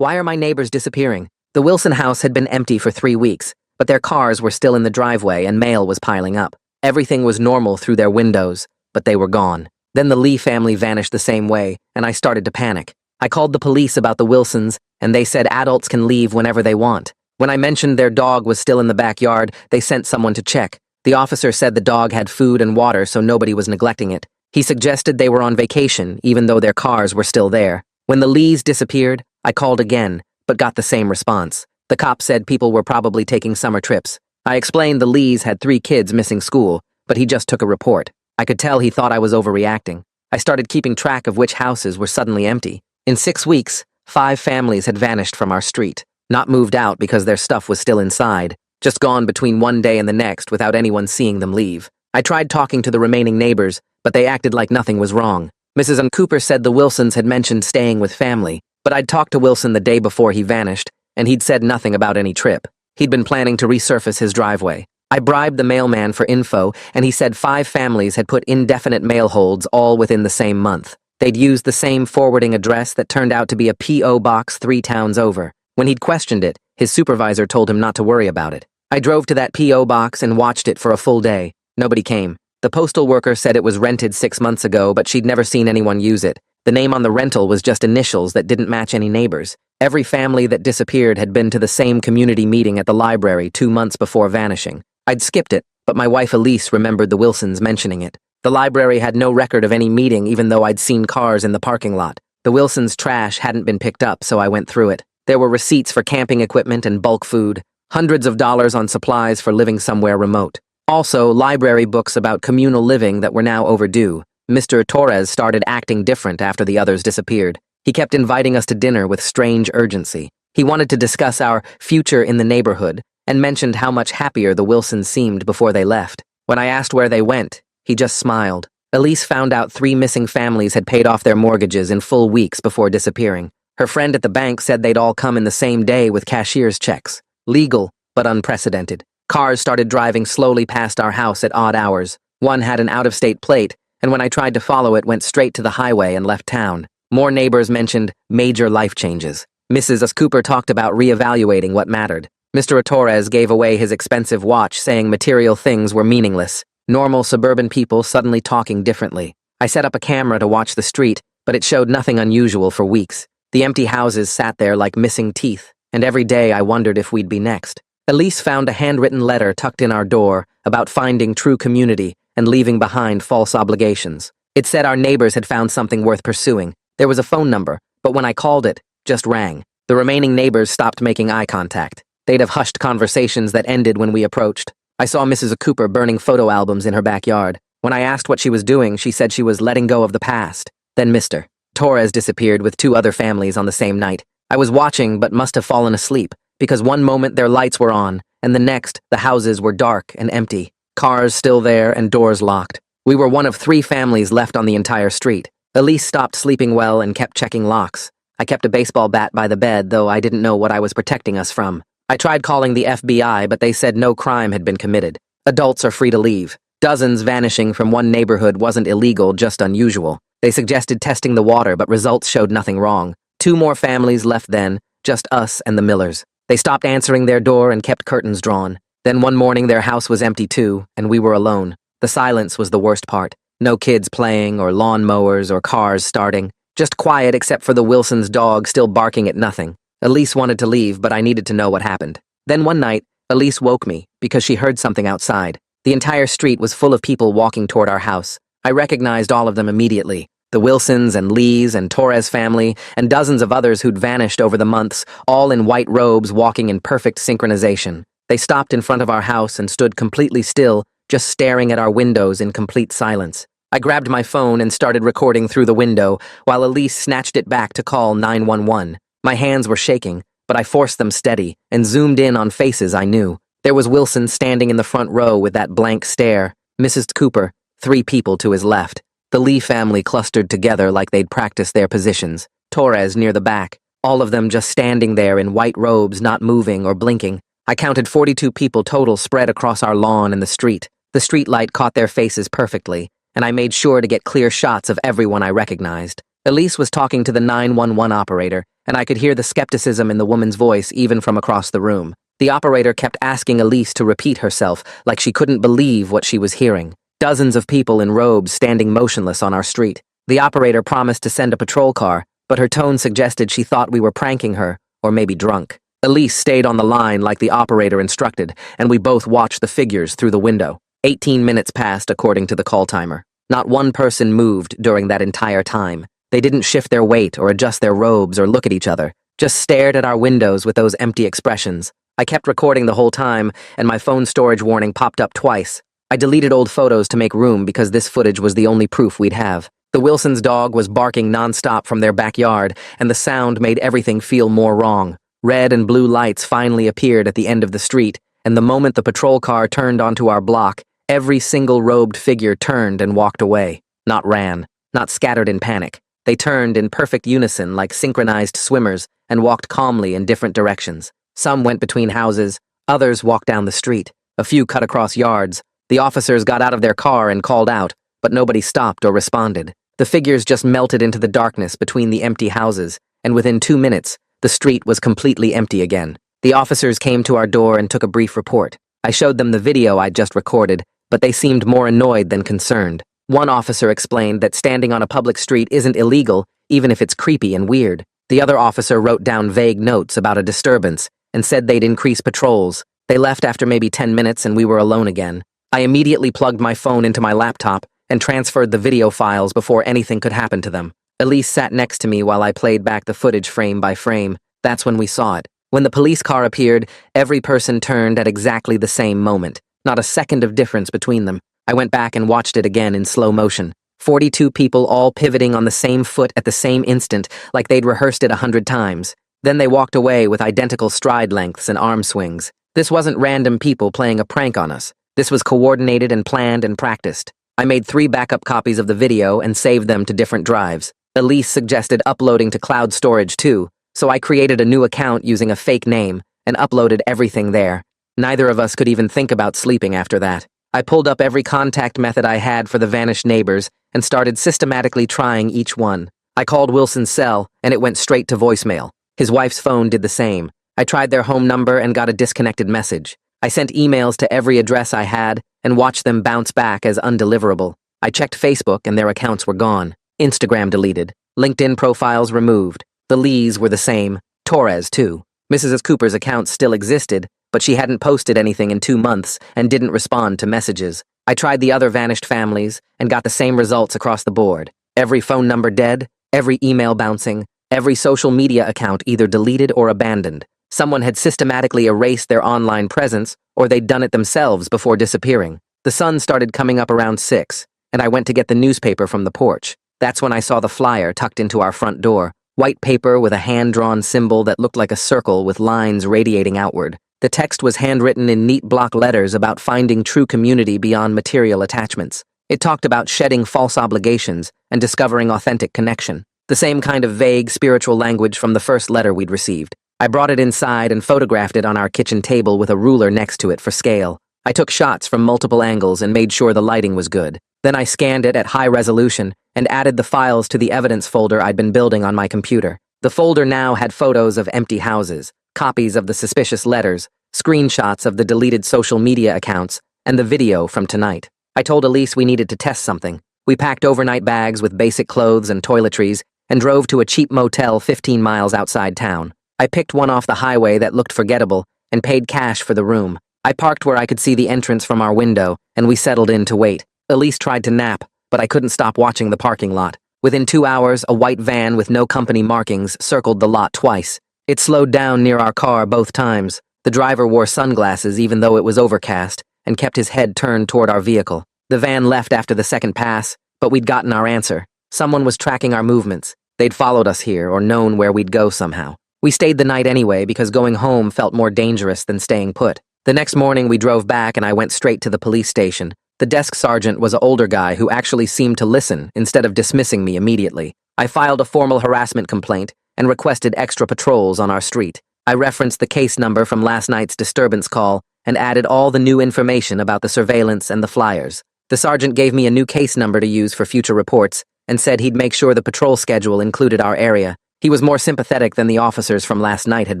Why are my neighbors disappearing? The Wilson house had been empty for 3 weeks, but their cars were still in the driveway and mail was piling up. Everything was normal through their windows, but they were gone. Then the Lee family vanished the same way, and I started to panic. I called the police about the Wilsons, and they said adults can leave whenever they want. When I mentioned their dog was still in the backyard, they sent someone to check. The officer said the dog had food and water, so nobody was neglecting it. He suggested they were on vacation, even though their cars were still there. When the Lees disappeared, I called again, but got the same response. The cop said people were probably taking summer trips. I explained the Lees had 3 kids missing school, but he just took a report. I could tell he thought I was overreacting. I started keeping track of which houses were suddenly empty. In 6 weeks, 5 families had vanished from our street. Not moved out because their stuff was still inside, just gone between one day and the next without anyone seeing them leave. I tried talking to the remaining neighbors, but they acted like nothing was wrong. Mrs. Cooper said the Wilsons had mentioned staying with family, but I'd talked to Wilson the day before he vanished, and he'd said nothing about any trip. He'd been planning to resurface his driveway. I bribed the mailman for info, and he said 5 families had put indefinite mail holds all within the same month. They'd used the same forwarding address that turned out to be a P.O. box 3 towns over. When he'd questioned it, his supervisor told him not to worry about it. I drove to that P.O. box and watched it for a full day. Nobody came. The postal worker said it was rented 6 months ago, but she'd never seen anyone use it. The name on the rental was just initials that didn't match any neighbors. Every family that disappeared had been to the same community meeting at the library 2 months before vanishing. I'd skipped it, but my wife Elise remembered the Wilsons mentioning it. The library had no record of any meeting, even though I'd seen cars in the parking lot. The Wilsons' trash hadn't been picked up, so I went through it. There were receipts for camping equipment and bulk food, hundreds of dollars on supplies for living somewhere remote. Also, library books about communal living that were now overdue. Mr. Torres started acting different after the others disappeared. He kept inviting us to dinner with strange urgency. He wanted to discuss our future in the neighborhood and mentioned how much happier the Wilsons seemed before they left. When I asked where they went, he just smiled. Elise found out 3 missing families had paid off their mortgages in full weeks before disappearing. Her friend at the bank said they'd all come in the same day with cashier's checks. Legal, but unprecedented. Cars started driving slowly past our house at odd hours. One had an out-of-state plate, and when I tried to follow it, went straight to the highway and left town. More neighbors mentioned major life changes. Mrs. Cooper talked about reevaluating what mattered. Mr. Torres gave away his expensive watch, saying material things were meaningless. Normal suburban people suddenly talking differently. I set up a camera to watch the street, but it showed nothing unusual for weeks. The empty houses sat there like missing teeth, and every day I wondered if we'd be next. Elise found a handwritten letter tucked in our door about finding true community and leaving behind false obligations. It said our neighbors had found something worth pursuing. There was a phone number, but when I called it, just rang. The remaining neighbors stopped making eye contact. They'd have hushed conversations that ended when we approached. I saw Mrs. Cooper burning photo albums in her backyard. When I asked what she was doing, she said she was letting go of the past. Then Mr. Torres disappeared with 2 other families on the same night. I was watching but must have fallen asleep, because one moment their lights were on, and the next the houses were dark and empty. Cars still there and doors locked. We were one of 3 families left on the entire street. Elise stopped sleeping well and kept checking locks. I kept a baseball bat by the bed, though I didn't know what I was protecting us from. I tried calling the FBI, but they said no crime had been committed. Adults are free to leave. Dozens vanishing from one neighborhood wasn't illegal, just unusual. They suggested testing the water, but results showed nothing wrong. 2 more families left then, just us and the Millers. They stopped answering their door and kept curtains drawn. Then one morning their house was empty too, and we were alone. The silence was the worst part. No kids playing, or lawn mowers, or cars starting. Just quiet except for the Wilsons' dog still barking at nothing. Elise wanted to leave, but I needed to know what happened. Then one night, Elise woke me because she heard something outside. The entire street was full of people walking toward our house. I recognized all of them immediately. The Wilsons and Lees and Torres family and dozens of others who'd vanished over the months, all in white robes walking in perfect synchronization. They stopped in front of our house and stood completely still, just staring at our windows in complete silence. I grabbed my phone and started recording through the window, while Elise snatched it back to call 911. My hands were shaking, but I forced them steady and zoomed in on faces I knew. There was Wilson standing in the front row with that blank stare, Mrs. Cooper, 3 people to his left. The Lee family clustered together like they'd practiced their positions. Torres near the back, all of them just standing there in white robes, not moving or blinking. I counted 42 people total spread across our lawn and the street. The street light caught their faces perfectly, and I made sure to get clear shots of everyone I recognized. Elise was talking to the 911 operator, and I could hear the skepticism in the woman's voice even from across the room. The operator kept asking Elise to repeat herself, like she couldn't believe what she was hearing. Dozens of people in robes standing motionless on our street. The operator promised to send a patrol car, but her tone suggested she thought we were pranking her, or maybe drunk. Elise stayed on the line like the operator instructed, and we both watched the figures through the window. 18 minutes passed according to the call timer. Not one person moved during that entire time. They didn't shift their weight or adjust their robes or look at each other, just stared at our windows with those empty expressions. I kept recording the whole time, and my phone storage warning popped up twice. I deleted old photos to make room because this footage was the only proof we'd have. The Wilsons' dog was barking nonstop from their backyard, and the sound made everything feel more wrong. Red and blue lights finally appeared at the end of the street, and the moment the patrol car turned onto our block, every single robed figure turned and walked away. Not ran, not scattered in panic. They turned in perfect unison like synchronized swimmers and walked calmly in different directions. Some went between houses, others walked down the street. A few cut across yards. The officers got out of their car and called out, but nobody stopped or responded. The figures just melted into the darkness between the empty houses, and within 2 minutes, the street was completely empty again. The officers came to our door and took a brief report. I showed them the video I'd just recorded, but they seemed more annoyed than concerned. One officer explained that standing on a public street isn't illegal, even if it's creepy and weird. The other officer wrote down vague notes about a disturbance and said they'd increase patrols. They left after maybe 10 minutes and we were alone again. I immediately plugged my phone into my laptop and transferred the video files before anything could happen to them. Elise sat next to me while I played back the footage frame by frame. That's when we saw it. When the police car appeared, every person turned at exactly the same moment. Not a second of difference between them. I went back and watched it again in slow motion. 42 people all pivoting on the same foot at the same instant, like they'd rehearsed it 100 times. Then they walked away with identical stride lengths and arm swings. This wasn't random people playing a prank on us. This was coordinated and planned and practiced. I made 3 backup copies of the video and saved them to different drives. Elise suggested uploading to cloud storage too, so I created a new account using a fake name and uploaded everything there. Neither of us could even think about sleeping after that. I pulled up every contact method I had for the vanished neighbors and started systematically trying each one. I called Wilson's cell, and it went straight to voicemail. His wife's phone did the same. I tried their home number and got a disconnected message. I sent emails to every address I had and watched them bounce back as undeliverable. I checked Facebook and their accounts were gone. Instagram deleted. LinkedIn profiles removed. The Lees were the same. Torres, too. Mrs. Cooper's account still existed, but she hadn't posted anything in 2 months and didn't respond to messages. I tried the other vanished families and got the same results across the board. Every phone number dead, every email bouncing, every social media account either deleted or abandoned. Someone had systematically erased their online presence, or they'd done it themselves before disappearing. The sun started coming up around 6, and I went to get the newspaper from the porch. That's when I saw the flyer tucked into our front door. White paper with a hand-drawn symbol that looked like a circle with lines radiating outward. The text was handwritten in neat block letters about finding true community beyond material attachments. It talked about shedding false obligations and discovering authentic connection. The same kind of vague spiritual language from the first letter we'd received. I brought it inside and photographed it on our kitchen table with a ruler next to it for scale. I took shots from multiple angles and made sure the lighting was good. Then I scanned it at high resolution and added the files to the evidence folder I'd been building on my computer. The folder now had photos of empty houses, copies of the suspicious letters, screenshots of the deleted social media accounts, and the video from tonight. I told Elise we needed to test something. We packed overnight bags with basic clothes and toiletries and drove to a cheap motel 15 miles outside town. I picked one off the highway that looked forgettable and paid cash for the room. I parked where I could see the entrance from our window, and we settled in to wait. Elise tried to nap, but I couldn't stop watching the parking lot. Within 2 hours, a white van with no company markings circled the lot twice. It slowed down near our car both times. The driver wore sunglasses even though it was overcast and kept his head turned toward our vehicle. The van left after the second pass, but we'd gotten our answer. Someone was tracking our movements. They'd followed us here or known where we'd go somehow. We stayed the night anyway because going home felt more dangerous than staying put. The next morning we drove back and I went straight to the police station. The desk sergeant was an older guy who actually seemed to listen instead of dismissing me immediately. I filed a formal harassment complaint and requested extra patrols on our street. I referenced the case number from last night's disturbance call and added all the new information about the surveillance and the flyers. The sergeant gave me a new case number to use for future reports and said he'd make sure the patrol schedule included our area He was more sympathetic than the officers from last night had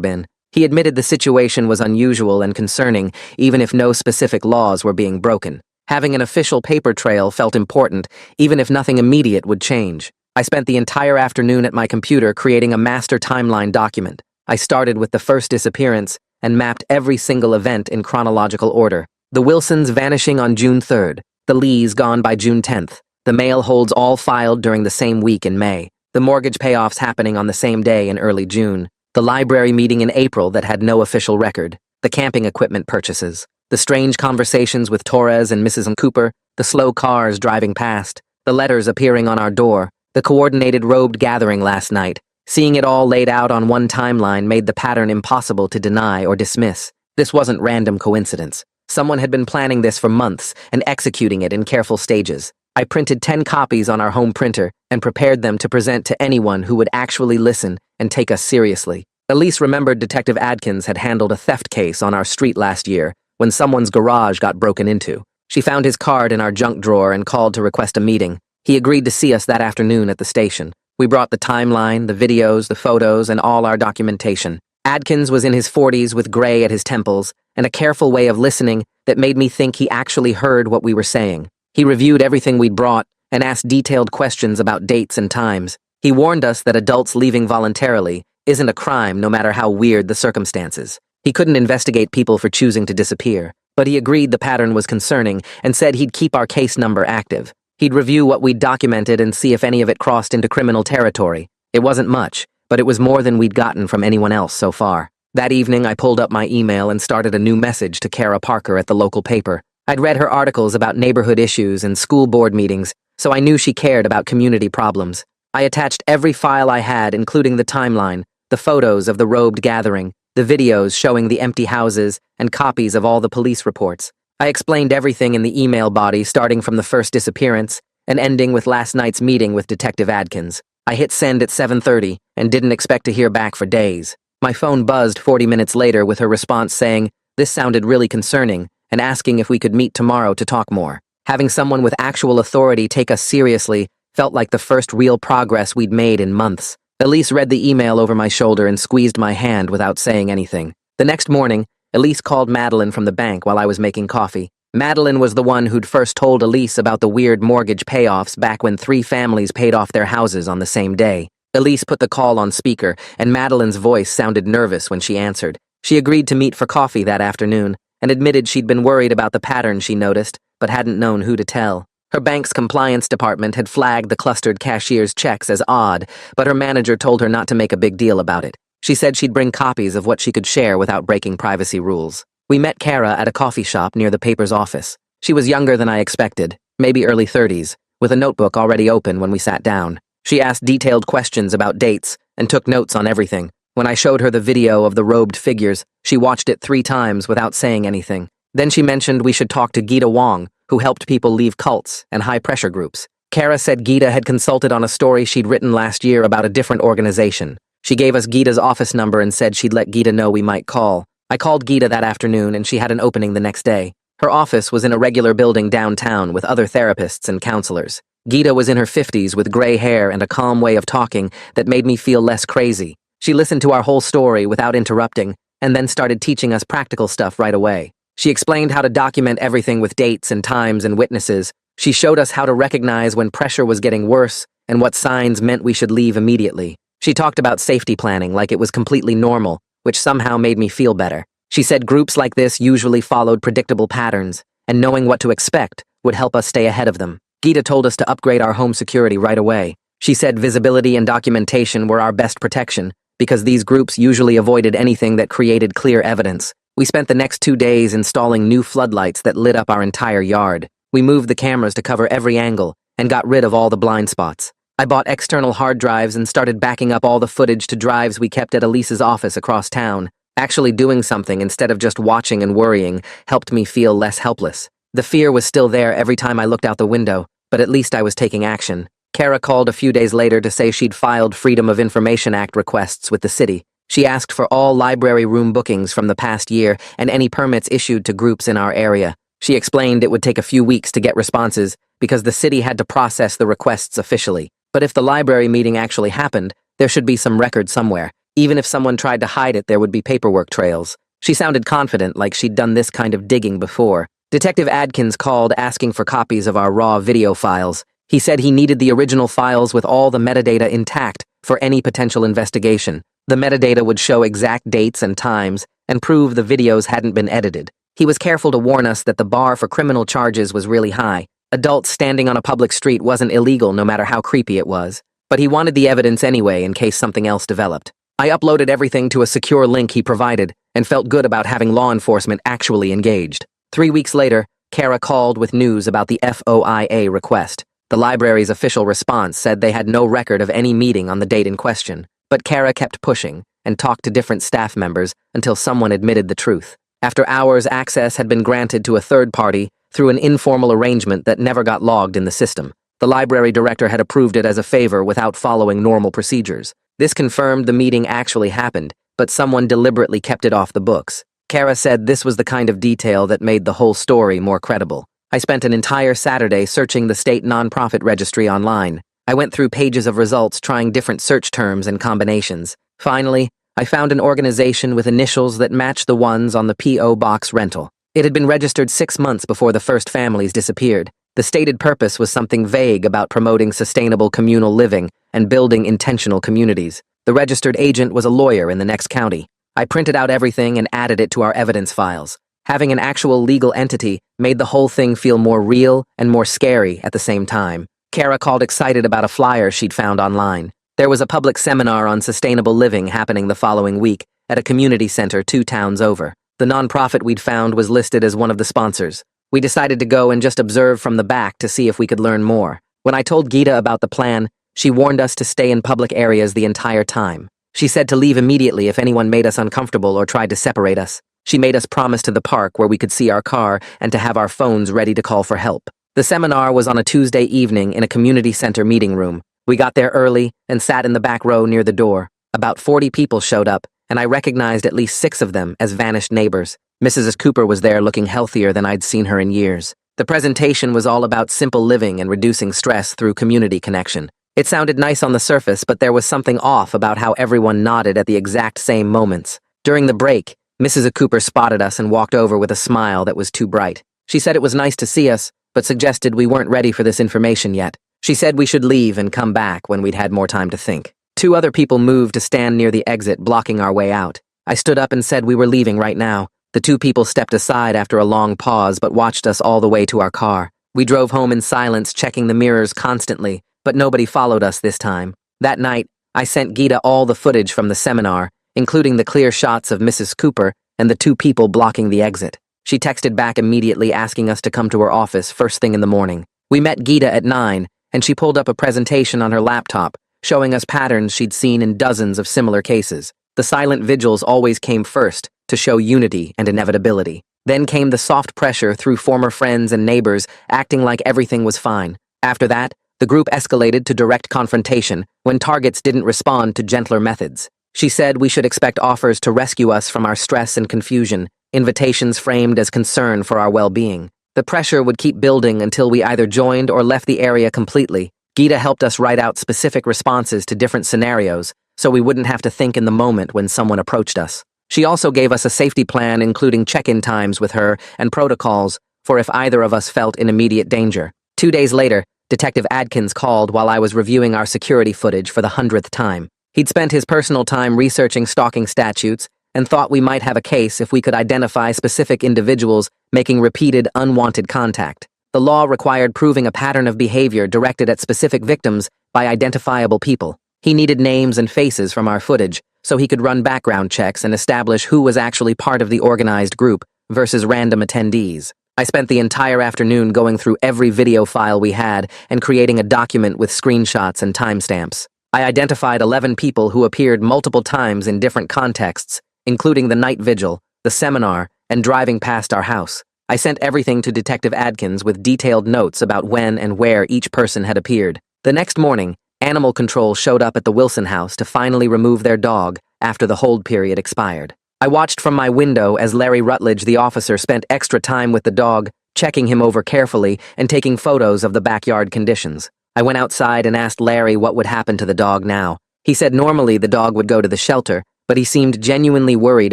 been. He admitted the situation was unusual and concerning, even if no specific laws were being broken. Having an official paper trail felt important, even if nothing immediate would change. I spent the entire afternoon at my computer creating a master timeline document. I started with the first disappearance and mapped every single event in chronological order. The Wilsons vanishing on June 3rd, the Lees gone by June 10th, the mail holds all filed during the same week in May, the mortgage payoffs happening on the same day in early June, the library meeting in April that had no official record, the camping equipment purchases, the strange conversations with Torres and Mrs. Cooper, the slow cars driving past, the letters appearing on our door, the coordinated robed gathering last night. Seeing it all laid out on one timeline made the pattern impossible to deny or dismiss. This wasn't random coincidence. Someone had been planning this for months and executing it in careful stages. I printed 10 copies on our home printer and prepared them to present to anyone who would actually listen and take us seriously. Elise remembered Detective Adkins had handled a theft case on our street last year when someone's garage got broken into. She found his card in our junk drawer and called to request a meeting. He agreed to see us that afternoon at the station. We brought the timeline, the videos, the photos, and all our documentation. Adkins was in his 40s with gray at his temples and a careful way of listening that made me think he actually heard what we were saying. He reviewed everything we'd brought and asked detailed questions about dates and times. He warned us that adults leaving voluntarily isn't a crime no matter how weird the circumstances. He couldn't investigate people for choosing to disappear, but he agreed the pattern was concerning and said he'd keep our case number active. He'd review what we'd documented and see if any of it crossed into criminal territory. It wasn't much, but it was more than we'd gotten from anyone else so far. That evening, I pulled up my email and started a new message to Kara Parker at the local paper. I'd read her articles about neighborhood issues and school board meetings, so I knew she cared about community problems. I attached every file I had, including the timeline, the photos of the robed gathering, the videos showing the empty houses, and copies of all the police reports. I explained everything in the email body, starting from the first disappearance and ending with last night's meeting with Detective Adkins. I hit send at 7:30 and didn't expect to hear back for days. My phone buzzed 40 minutes later with her response saying, "This sounded really concerning," and asking if we could meet tomorrow to talk more. Having someone with actual authority take us seriously felt like the first real progress we'd made in months. Elise read the email over my shoulder and squeezed my hand without saying anything. The next morning, Elise called Madeline from the bank while I was making coffee. Madeline was the one who'd first told Elise about the weird mortgage payoffs back when 3 families paid off their houses on the same day. Elise put the call on speaker, and Madeline's voice sounded nervous when she answered. She agreed to meet for coffee that afternoon, and admitted she'd been worried about the pattern she noticed, but hadn't known who to tell. Her bank's compliance department had flagged the clustered cashier's checks as odd, but her manager told her not to make a big deal about it. She said she'd bring copies of what she could share without breaking privacy rules. We met Kara at a coffee shop near the paper's office. She was younger than I expected, maybe early 30s, with a notebook already open when we sat down. She asked detailed questions about dates and took notes on everything. When I showed her the video of the robed figures, she watched it 3 times without saying anything. Then she mentioned we should talk to Gita Wong, who helped people leave cults and high-pressure groups. Kara said Gita had consulted on a story she'd written last year about a different organization. She gave us Gita's office number and said she'd let Gita know we might call. I called Gita that afternoon and she had an opening the next day. Her office was in a regular building downtown with other therapists and counselors. Gita was in her 50s with gray hair and a calm way of talking that made me feel less crazy. She listened to our whole story without interrupting and then started teaching us practical stuff right away. She explained how to document everything with dates and times and witnesses. She showed us how to recognize when pressure was getting worse and what signs meant we should leave immediately. She talked about safety planning like it was completely normal, which somehow made me feel better. She said groups like this usually followed predictable patterns, and knowing what to expect would help us stay ahead of them. Gita told us to upgrade our home security right away. She said visibility and documentation were our best protection, because these groups usually avoided anything that created clear evidence. We spent the next 2 days installing new floodlights that lit up our entire yard. We moved the cameras to cover every angle, and got rid of all the blind spots. I bought external hard drives and started backing up all the footage to drives we kept at Elise's office across town. Actually doing something instead of just watching and worrying helped me feel less helpless. The fear was still there every time I looked out the window, but at least I was taking action. Kara called a few days later to say she'd filed Freedom of Information Act requests with the city. She asked for all library room bookings from the past year and any permits issued to groups in our area. She explained it would take a few weeks to get responses because the city had to process the requests officially. But if the library meeting actually happened, There should be some record somewhere. Even if someone tried to hide it, there would be paperwork trails. She sounded confident, like she'd done this kind of digging before. Detective Adkins called asking for copies of our raw video files. He said he needed the original files with all the metadata intact for any potential investigation. The metadata would show exact dates and times and prove the videos hadn't been edited. He was careful to warn us that the bar for criminal charges was really high. Adults standing on a public street wasn't illegal no matter how creepy it was. But he wanted the evidence anyway in case something else developed. I uploaded everything to a secure link he provided and felt good about having law enforcement actually engaged. 3 weeks later, Kara called with news about the FOIA request. The library's official response said they had no record of any meeting on the date in question, but Kara kept pushing and talked to different staff members until someone admitted the truth. After hours, access had been granted to a third party through an informal arrangement that never got logged in the system. The library director had approved it as a favor without following normal procedures. This confirmed the meeting actually happened, but someone deliberately kept it off the books. Kara said this was the kind of detail that made the whole story more credible. I spent an entire Saturday searching the state nonprofit registry online. I went through pages of results trying different search terms and combinations. Finally, I found an organization with initials that matched the ones on the P.O. box rental. It had been registered 6 months before the first families disappeared. The stated purpose was something vague about promoting sustainable communal living and building intentional communities. The registered agent was a lawyer in the next county. I printed out everything and added it to our evidence files. Having an actual legal entity made the whole thing feel more real and more scary at the same time. Kara called excited about a flyer she'd found online. There was a public seminar on sustainable living happening the following week at a community center 2 towns over. The nonprofit we'd found was listed as one of the sponsors. We decided to go and just observe from the back to see if we could learn more. When I told Gita about the plan, she warned us to stay in public areas the entire time. She said to leave immediately if anyone made us uncomfortable or tried to separate us. She made us promise to the park where we could see our car and to have our phones ready to call for help. The seminar was on a Tuesday evening in a community center meeting room. We got there early and sat in the back row near the door. About 40 people showed up, and I recognized at least 6 of them as vanished neighbors. Mrs. Cooper was there looking healthier than I'd seen her in years. The presentation was all about simple living and reducing stress through community connection. It sounded nice on the surface, but there was something off about how everyone nodded at the exact same moments. During the break, Mrs. Cooper spotted us and walked over with a smile that was too bright. She said it was nice to see us, but suggested we weren't ready for this information yet. She said we should leave and come back when we'd had more time to think. 2 other people moved to stand near the exit, blocking our way out. I stood up and said we were leaving right now. The 2 people stepped aside after a long pause but watched us all the way to our car. We drove home in silence, checking the mirrors constantly, but nobody followed us this time. That night, I sent Gita all the footage from the seminar, including the clear shots of Mrs. Cooper and the 2 people blocking the exit. She texted back immediately asking us to come to her office first thing in the morning. We met Gita at 9, and she pulled up a presentation on her laptop, showing us patterns she'd seen in dozens of similar cases. The silent vigils always came first, to show unity and inevitability. Then came the soft pressure through former friends and neighbors, acting like everything was fine. After that, the group escalated to direct confrontation when targets didn't respond to gentler methods. She said we should expect offers to rescue us from our stress and confusion, invitations framed as concern for our well-being. The pressure would keep building until we either joined or left the area completely. Gita helped us write out specific responses to different scenarios, so we wouldn't have to think in the moment when someone approached us. She also gave us a safety plan including check-in times with her and protocols for if either of us felt in immediate danger. 2 days later, Detective Adkins called while I was reviewing our security footage for the 100th time. He'd spent his personal time researching stalking statutes and thought we might have a case if we could identify specific individuals making repeated unwanted contact. The law required proving a pattern of behavior directed at specific victims by identifiable people. He needed names and faces from our footage so he could run background checks and establish who was actually part of the organized group versus random attendees. I spent the entire afternoon going through every video file we had and creating a document with screenshots and timestamps. I identified 11 people who appeared multiple times in different contexts, including the night vigil, the seminar, and driving past our house. I sent everything to Detective Adkins with detailed notes about when and where each person had appeared. The next morning, Animal Control showed up at the Wilson house to finally remove their dog after the hold period expired. I watched from my window as Larry Rutledge, the officer, spent extra time with the dog, checking him over carefully and taking photos of the backyard conditions. I went outside and asked Larry what would happen to the dog now. He said normally the dog would go to the shelter, but he seemed genuinely worried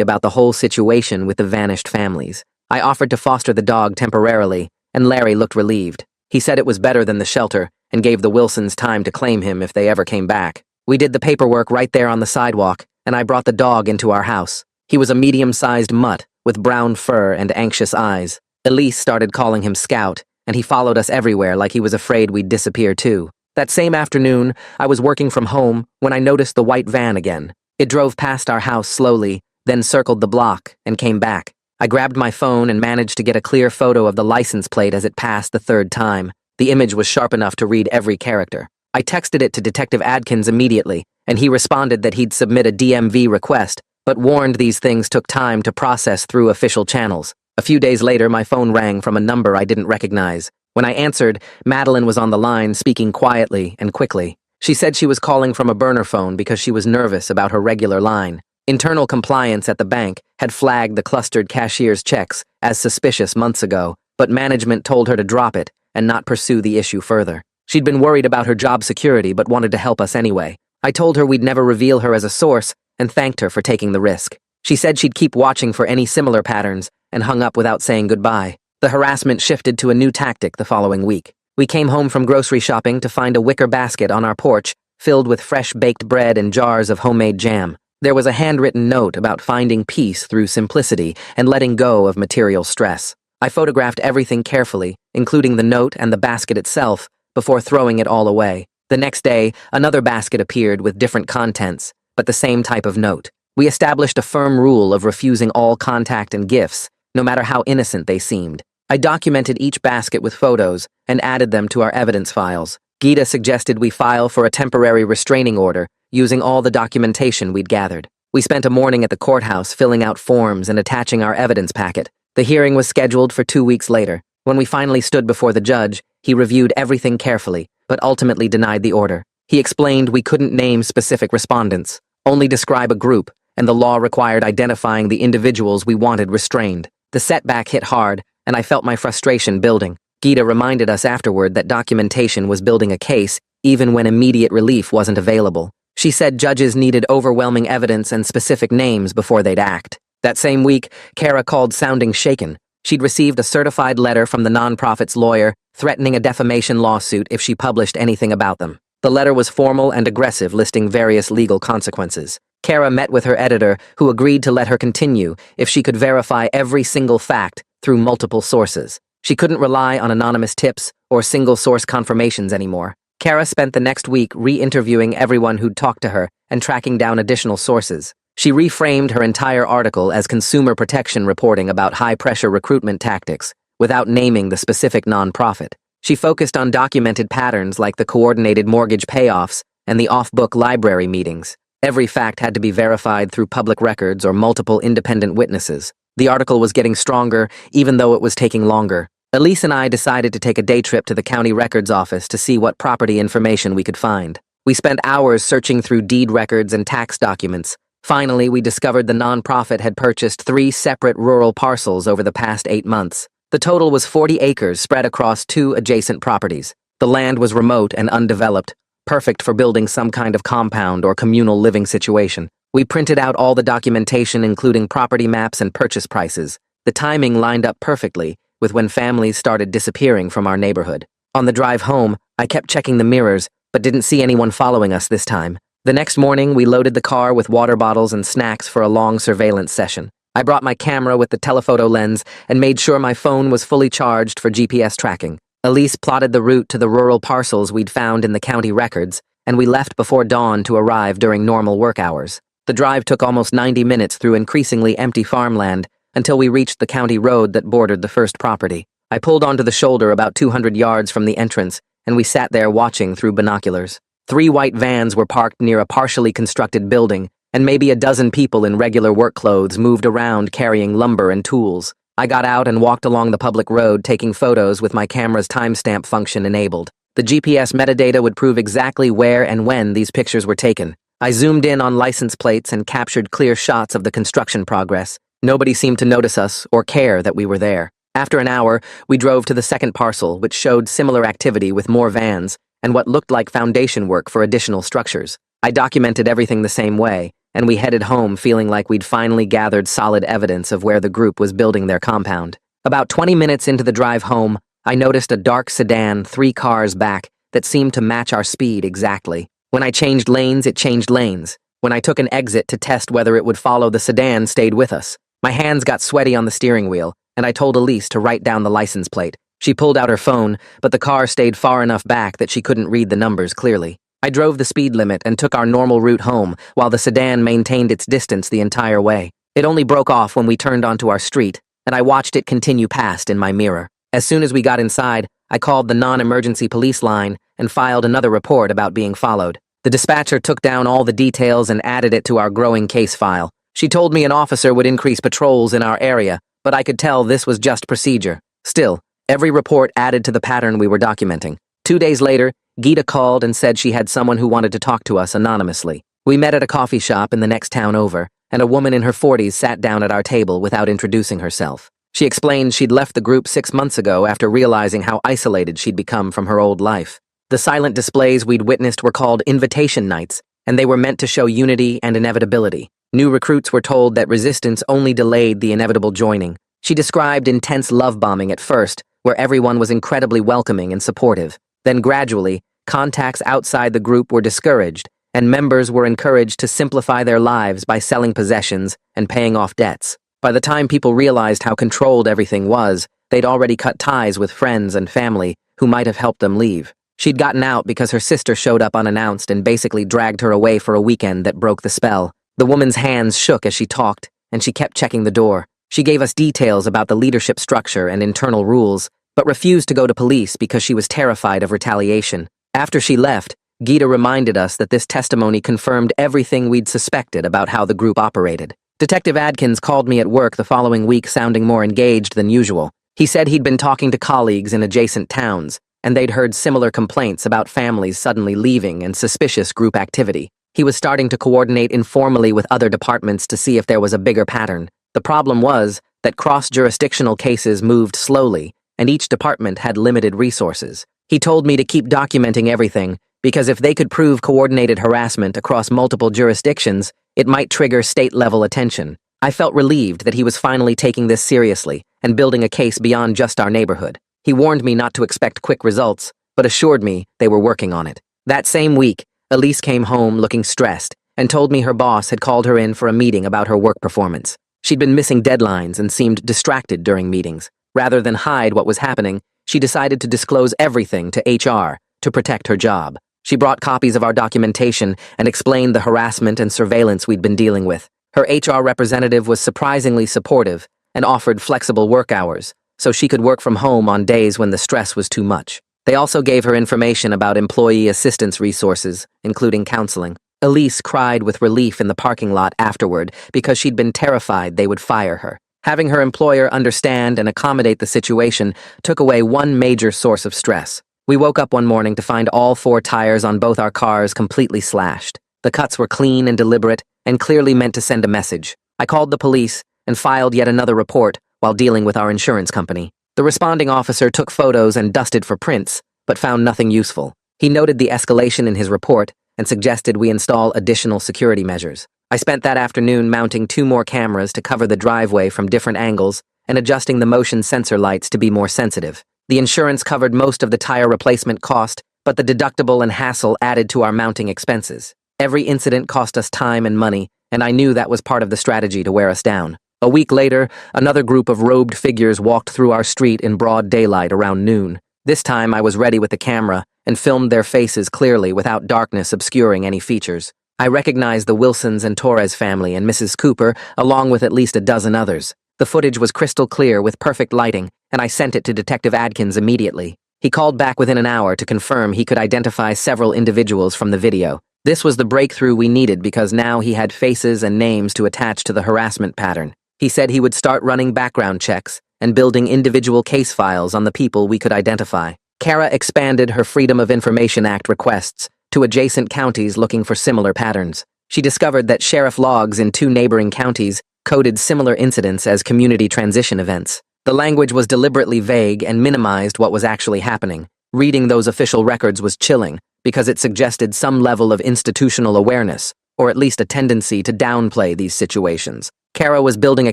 about the whole situation with the vanished families. I offered to foster the dog temporarily, and Larry looked relieved. He said it was better than the shelter, and gave the Wilsons time to claim him if they ever came back. We did the paperwork right there on the sidewalk, and I brought the dog into our house. He was a medium-sized mutt, with brown fur and anxious eyes. Elise started calling him Scout, and he followed us everywhere like he was afraid we'd disappear too. That same afternoon, I was working from home when I noticed the white van again. It drove past our house slowly, then circled the block, and came back. I grabbed my phone and managed to get a clear photo of the license plate as it passed the third time. The image was sharp enough to read every character. I texted it to Detective Adkins immediately, and he responded that he'd submit a DMV request, but warned these things took time to process through official channels. A few days later, my phone rang from a number I didn't recognize. When I answered, Madeline was on the line, speaking quietly and quickly. She said she was calling from a burner phone because she was nervous about her regular line. Internal compliance at the bank had flagged the clustered cashier's checks as suspicious months ago, but management told her to drop it and not pursue the issue further. She'd been worried about her job security but wanted to help us anyway. I told her we'd never reveal her as a source and thanked her for taking the risk. She said she'd keep watching for any similar patterns and hung up without saying goodbye. The harassment shifted to a new tactic the following week. We came home from grocery shopping to find a wicker basket on our porch filled with fresh baked bread and jars of homemade jam. There was a handwritten note about finding peace through simplicity and letting go of material stress. I photographed everything carefully, including the note and the basket itself, before throwing it all away. The next day, another basket appeared with different contents, but the same type of note. We established a firm rule of refusing all contact and gifts, no matter how innocent they seemed. I documented each basket with photos and added them to our evidence files. Gita suggested we file for a temporary restraining order, using all the documentation we'd gathered. We spent a morning at the courthouse filling out forms and attaching our evidence packet. The hearing was scheduled for 2 weeks later. When we finally stood before the judge, he reviewed everything carefully, but ultimately denied the order. He explained we couldn't name specific respondents, only describe a group, and the law required identifying the individuals we wanted restrained. The setback hit hard, and I felt my frustration building. Gita reminded us afterward that documentation was building a case, even when immediate relief wasn't available. She said judges needed overwhelming evidence and specific names before they'd act. That same week, Kara called sounding shaken. She'd received a certified letter from the nonprofit's lawyer threatening a defamation lawsuit if she published anything about them. The letter was formal and aggressive, listing various legal consequences. Kara met with her editor, who agreed to let her continue if she could verify every single fact through multiple sources. She couldn't rely on anonymous tips or single-source confirmations anymore. Kara spent the next week re-interviewing everyone who'd talked to her and tracking down additional sources. She reframed her entire article as consumer protection reporting about high-pressure recruitment tactics, without naming the specific nonprofit. She focused on documented patterns like the coordinated mortgage payoffs and the off-book library meetings. Every fact had to be verified through public records or multiple independent witnesses. The article was getting stronger, even though it was taking longer. Elise and I decided to take a day trip to the county records office to see what property information we could find. We spent hours searching through deed records and tax documents. Finally, we discovered the nonprofit had purchased 3 separate rural parcels over the past 8 months. The total was 40 acres spread across 2 adjacent properties. The land was remote and undeveloped, perfect for building some kind of compound or communal living situation. We printed out all the documentation, including property maps and purchase prices. The timing lined up perfectly with when families started disappearing from our neighborhood. On the drive home, I kept checking the mirrors, but didn't see anyone following us this time. The next morning, we loaded the car with water bottles and snacks for a long surveillance session. I brought my camera with the telephoto lens and made sure my phone was fully charged for GPS tracking. Elise plotted the route to the rural parcels we'd found in the county records, and we left before dawn to arrive during normal work hours. The drive took almost 90 minutes through increasingly empty farmland until we reached the county road that bordered the first property. I pulled onto the shoulder about 200 yards from the entrance, and we sat there watching through binoculars. 3 white vans were parked near a partially constructed building, and maybe a dozen people in regular work clothes moved around carrying lumber and tools. I got out and walked along the public road, taking photos with my camera's timestamp function enabled. The GPS metadata would prove exactly where and when these pictures were taken. I zoomed in on license plates and captured clear shots of the construction progress. Nobody seemed to notice us or care that we were there. After an hour, we drove to the second parcel, which showed similar activity with more vans and what looked like foundation work for additional structures. I documented everything the same way, and we headed home feeling like we'd finally gathered solid evidence of where the group was building their compound. About 20 minutes into the drive home, I noticed a dark sedan 3 cars back that seemed to match our speed exactly. When I changed lanes, it changed lanes. When I took an exit to test whether it would follow, the sedan stayed with us. My hands got sweaty on the steering wheel, and I told Elise to write down the license plate. She pulled out her phone, but the car stayed far enough back that she couldn't read the numbers clearly. I drove the speed limit and took our normal route home, while the sedan maintained its distance the entire way. It only broke off when we turned onto our street, and I watched it continue past in my mirror. As soon as we got inside, I called the non-emergency police line and filed another report about being followed. The dispatcher took down all the details and added it to our growing case file. She told me an officer would increase patrols in our area, but I could tell this was just procedure. Still, every report added to the pattern we were documenting. 2 days later, Gita called and said she had someone who wanted to talk to us anonymously. We met at a coffee shop in the next town over, and a woman in her 40s sat down at our table without introducing herself. She explained she'd left the group 6 months ago after realizing how isolated she'd become from her old life. The silent displays we'd witnessed were called invitation nights, and they were meant to show unity and inevitability. New recruits were told that resistance only delayed the inevitable joining. She described intense love bombing at first, where everyone was incredibly welcoming and supportive. Then gradually, contacts outside the group were discouraged, and members were encouraged to simplify their lives by selling possessions and paying off debts. By the time people realized how controlled everything was, they'd already cut ties with friends and family who might have helped them leave. She'd gotten out because her sister showed up unannounced and basically dragged her away for a weekend that broke the spell. The woman's hands shook as she talked, and she kept checking the door. She gave us details about the leadership structure and internal rules, but refused to go to police because she was terrified of retaliation. After she left, Gita reminded us that this testimony confirmed everything we'd suspected about how the group operated. Detective Adkins called me at work the following week sounding more engaged than usual. He said he'd been talking to colleagues in adjacent towns, and they'd heard similar complaints about families suddenly leaving and suspicious group activity. He was starting to coordinate informally with other departments to see if there was a bigger pattern. The problem was that cross-jurisdictional cases moved slowly, and each department had limited resources. He told me to keep documenting everything, because if they could prove coordinated harassment across multiple jurisdictions, it might trigger state-level attention. I felt relieved that he was finally taking this seriously and building a case beyond just our neighborhood. He warned me not to expect quick results, but assured me they were working on it. That same week, Elise came home looking stressed and told me her boss had called her in for a meeting about her work performance. She'd been missing deadlines and seemed distracted during meetings. Rather than hide what was happening, she decided to disclose everything to HR to protect her job. She brought copies of our documentation and explained the harassment and surveillance we'd been dealing with. Her HR representative was surprisingly supportive and offered flexible work hours, so she could work from home on days when the stress was too much. They also gave her information about employee assistance resources, including counseling. Elise cried with relief in the parking lot afterward because she'd been terrified they would fire her. Having her employer understand and accommodate the situation took away one major source of stress. We woke up one morning to find all 4 tires on both our cars completely slashed. The cuts were clean and deliberate and clearly meant to send a message. I called the police and filed yet another report while dealing with our insurance company. The responding officer took photos and dusted for prints, but found nothing useful. He noted the escalation in his report and suggested we install additional security measures. I spent that afternoon mounting 2 more cameras to cover the driveway from different angles and adjusting the motion sensor lights to be more sensitive. The insurance covered most of the tire replacement cost, but the deductible and hassle added to our mounting expenses. Every incident cost us time and money, and I knew that was part of the strategy to wear us down. A week later, another group of robed figures walked through our street in broad daylight around noon. This time I was ready with the camera and filmed their faces clearly without darkness obscuring any features. I recognized the Wilsons and Torres family and Mrs. Cooper, along with at least a dozen others. The footage was crystal clear with perfect lighting, and I sent it to Detective Adkins immediately. He called back within an hour to confirm he could identify several individuals from the video. This was the breakthrough we needed because now he had faces and names to attach to the harassment pattern. He said he would start running background checks and building individual case files on the people we could identify. Kara expanded her Freedom of Information Act requests to adjacent counties looking for similar patterns. She discovered that sheriff logs in 2 neighboring counties coded similar incidents as community transition events. The language was deliberately vague and minimized what was actually happening. Reading those official records was chilling, because it suggested some level of institutional awareness, or at least a tendency to downplay these situations. Kara was building a